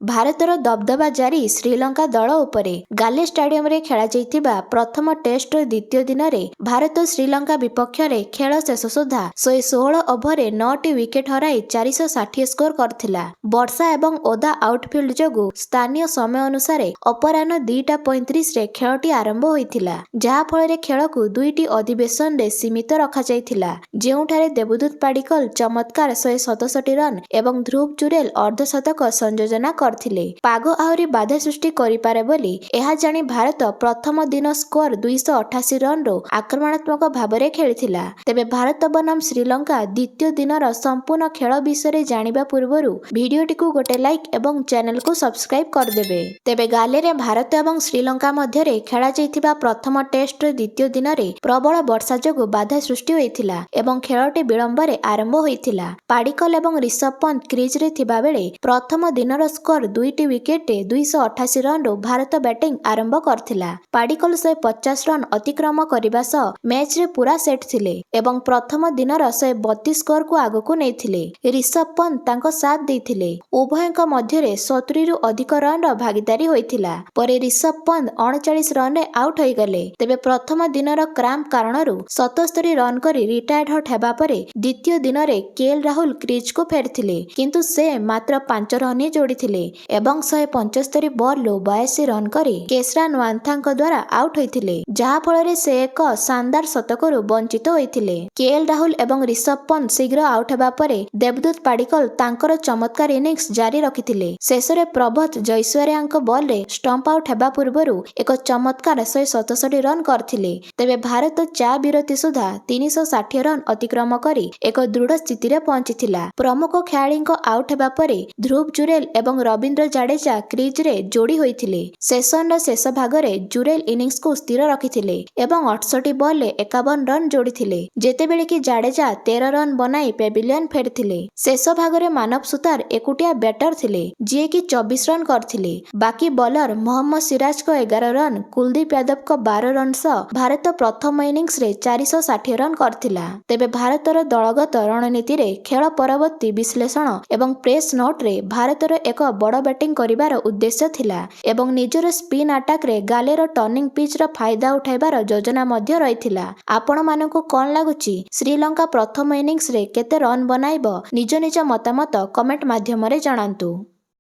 ଭାରତର ଦବଦବା ଜାରି ଶ୍ରୀଲଙ୍କା ଦଳ ଉପରେ। ଗାଲେ ଷ୍ଟାଡିୟମରେ ଖେଳାଯାଇଥିବା ପ୍ରଥମ ଟେଷ୍ଟର ଦ୍ୱିତୀୟ ଦିନରେ ଭାରତ ଶ୍ରୀଲଙ୍କା ବିପକ୍ଷରେ ଖେଳ ଶେଷ ସୁଦ୍ଧା 116 ଓଭରରେ 9ଟି ୱିକେଟ୍ ହରାଇ 460 ସ୍କୋର କରିଥିଲା। ବର୍ଷା ଏବଂ ଓଦା ଆଉଟଫିଲ୍ଡ ଯୋଗୁଁ ସ୍ଥାନୀୟ ସମୟ ଅନୁସାରେ ଅପରାହ୍ନ 2:35ରେ ଖେଳଟି ଆରମ୍ଭ ହୋଇଥିଲା, ଯାହାଫଳରେ ଖେଳକୁ 2ଟି ଅଧିବେଶନରେ ସୀମିତ ରଖାଯାଇଥିଲା, ଯେଉଁଠାରେ ଦେବଦୂତ ପାଡିକଲ ଚମତ୍କାର 167 ରନ୍ ଏବଂ ଧ୍ରୁବ ଜୁରେଲ ଅର୍ଦ୍ଧଶତକ ସଂଯୋଜନା କରିଥିଲେ। ପାଗ ଆହୁରି ବାଧା ସୃଷ୍ଟି କରିପାରେ ବୋଲି ଏହା ଜାଣି ଭାରତ ପ୍ରଥମ ଦିନ ସ୍କୋର 288 ରନ୍ରୁ ଆକ୍ରମଣାତ୍ମକ ଭାବରେ ଖେଳିଥିଲା। ତେବେ ଭାରତ ବନାମ ଶ୍ରୀଲଙ୍କା ଦ୍ୱିତୀୟ ଦିନର ସମ୍ପୂର୍ଣ୍ଣ ଖେଳ ବିଷୟରେ ଜାଣିବା ପୂର୍ବରୁ ଭିଡିଓଟିକୁ ଗୋଟେ ଲାଇକ୍ ଏବଂ ଚ୍ୟାନେଲକୁ ସବସ୍କ୍ରାଇବ କରିଦେବେ। ତେବେ ଗାଲେରେ ଭାରତ ଏବଂ ଶ୍ରୀଲଙ୍କା ମଧ୍ୟରେ ଖେଳାଯାଇଥିବା ପ୍ରଥମ ଟେଷ୍ଟର ଦ୍ୱିତୀୟ ଦିନରେ ପ୍ରବଳ ବର୍ଷା ଯୋଗୁଁ ବାଧା ସୃଷ୍ଟି ହୋଇଥିଲା ଏବଂ ଖେଳଟି ବିଳମ୍ବରେ ଆରମ୍ଭ ହୋଇଥିଲା। ପାଡିକଲ ଏବଂ ରିଷଭ ପନ୍ତ କ୍ରିଜରେ ଥିବାବେଳେ ପ୍ରଥମ ଦିନର ସ୍କୋର 2ଟି ୱିକେଟରେ 288 ରନ୍ରୁ ଭାରତ ବ୍ୟାଟିଂ ଆରମ୍ଭ କରିଥିଲା। ପାଡିକଲ 150 ରନ୍ ଅତିକ୍ରମ କରିବା ସହ ମ୍ୟାଚରେ ପୁରା ସେଟ୍ ଥିଲେ ଏବଂ ପ୍ରଥମ ଦିନର 132 ସ୍କୋରକୁ ଆଗକୁ ନେଇଥିଲେ। ରିଷଭ ପନ୍ତ ତାଙ୍କ ସାଥ ଦେଇଥିଲେ। ଉଭୟଙ୍କ ମଧ୍ୟରେ 70ରୁ ଅଧିକ ରନ୍ର ଭାଗିଦାରୀ ହୋଇଥିଲା। ପରେ ରିଷଭ ପନ୍ତ 39 ରନ୍ରେ ଆଉଟ୍ ହୋଇଗଲେ। ତେବେ ପ୍ରଥମ ଦିନର କ୍ରାମ୍ପ କାରଣରୁ 77 ରନ୍ କରି ରିଟାୟାର୍ଡ ହେବା ପରେ ଦ୍ୱିତୀୟ ଦିନରେ କେଏଲ ରାହୁଲ କ୍ରିଜକୁ ଫେରିଥିଲେ, କିନ୍ତୁ ସେ ମାତ୍ର 5 ରନ୍ ହିଁ ଯୋଡ଼ିଥିଲେ ଏବଂ 175 ବଲ୍ରୁ 82 ରନ୍ କରି କେଶରାନ ୱାନ୍ଥାଙ୍କ ଦ୍ୱାରା ଆଉଟ୍ ହୋଇଥିଲେ, ଯାହାଫଳରେ ସେ ଏକ ଶାନଦାର ଶତକରୁ ବଞ୍ଚିତ ହୋଇଥିଲେ। କେଏଲ ରାହୁଲ ଏବଂ ରିଷଭ ପନ୍ତ ଶୀଘ୍ର ଆଉଟ୍ ହେବା ପରେ ଦେବଦୂତ ପାଡିକଲ ତାଙ୍କର ଚମତ୍କାର ଇନିଂସ ଜାରି ରଖିଥିଲେ। ଶେଷରେ ପ୍ରଭତ ଜୟସ୍ୱାରିଆଙ୍କ ବଲରେ ଷ୍ଟମ୍ପ ଆଉଟ୍ ହେବା ପୂର୍ବରୁ ଏକ ଚମତ୍କାର 167 ରନ୍ କରିଥିଲେ। ତେବେ ଭାରତ ଚା ବିରତି ସୁଦ୍ଧା 360 ରନ୍ ଅତିକ୍ରମ କରି ଏକ ଦୃଢ଼ ସ୍ଥିତିରେ ପହଞ୍ଚିଥିଲା। ପ୍ରମୁଖ ଖେଳାଳିଙ୍କ ଆଉଟ୍ ହେବା ପରେ ଧ୍ରୁବ ଜୁରେଲ ଏବଂ ରବୀନ୍ଦ୍ର ଜାଡେଜା କ୍ରିଜରେ ଯୋଡ଼ି ହୋଇଥିଲେ। ସେସନର ଶେଷ ଭାଗରେ ଜୁରେଲ ଇନିଂସକୁ ସ୍ଥିର ରଖିଥିଲେ ଏବଂ 68 ବଲ୍ରେ 51 ରନ୍ ଯୋଡ଼ିଥିଲେ, ଯେତେବେଳେ କି ଜାଡେଜା 13 ରନ୍ ବନାଇ ପେଭିଲିୟନ ଫେରିଥିଲେ। ଶେଷ ଭାଗରେ ମାନବ ସୁତାର ଏକୁଟିଆ ବ୍ୟାଟର ଥିଲେ, ଯିଏକି 24 ରନ୍ କରିଥିଲେ। ବାକି ବୋଲର ମହମ୍ମଦ ସିରାଜଙ୍କ 11 ରନ୍, କୁଲଦୀପ ଯାଦବଙ୍କ 12 ରନ୍ ସହ ଭାରତ ପ୍ରଥମ ଇନିଂସରେ 460 ରନ୍ କରିଥିଲା। ତେବେ ଭାରତର ଦଳଗତ ରଣନୀତିରେ ଖେଳ ପରବର୍ତ୍ତୀ ବିଶ୍ଳେଷଣ ଏବଂ ପ୍ରେସ୍ ନୋଟରେ ଭାରତର ଏକ ବଡ଼ ବ୍ୟାଟିଂ କରିବାର ଉଦ୍ଦେଶ୍ୟ ଥିଲା ଏବଂ ନିଜର ସ୍ପିନ୍ ଆଟାକରେ ଗାଲେର ଟର୍ଣ୍ଣିଂ ପିଚ୍ର ଫାଇଦା ଉଠାଇବାର ଯୋଜନା ମଧ୍ୟ ରହିଥିଲା। ଆପଣମାନଙ୍କୁ କ'ଣ ଲାଗୁଛି? ଶ୍ରୀଲଙ୍କା ପ୍ରଥମ ଇନିଂସରେ କେତେ ରନ୍ ବନାଇବ? ନିଜ ନିଜ ମତାମତ କମେଣ୍ଟ ମାଧ୍ୟମରେ ଜଣାନ୍ତୁ।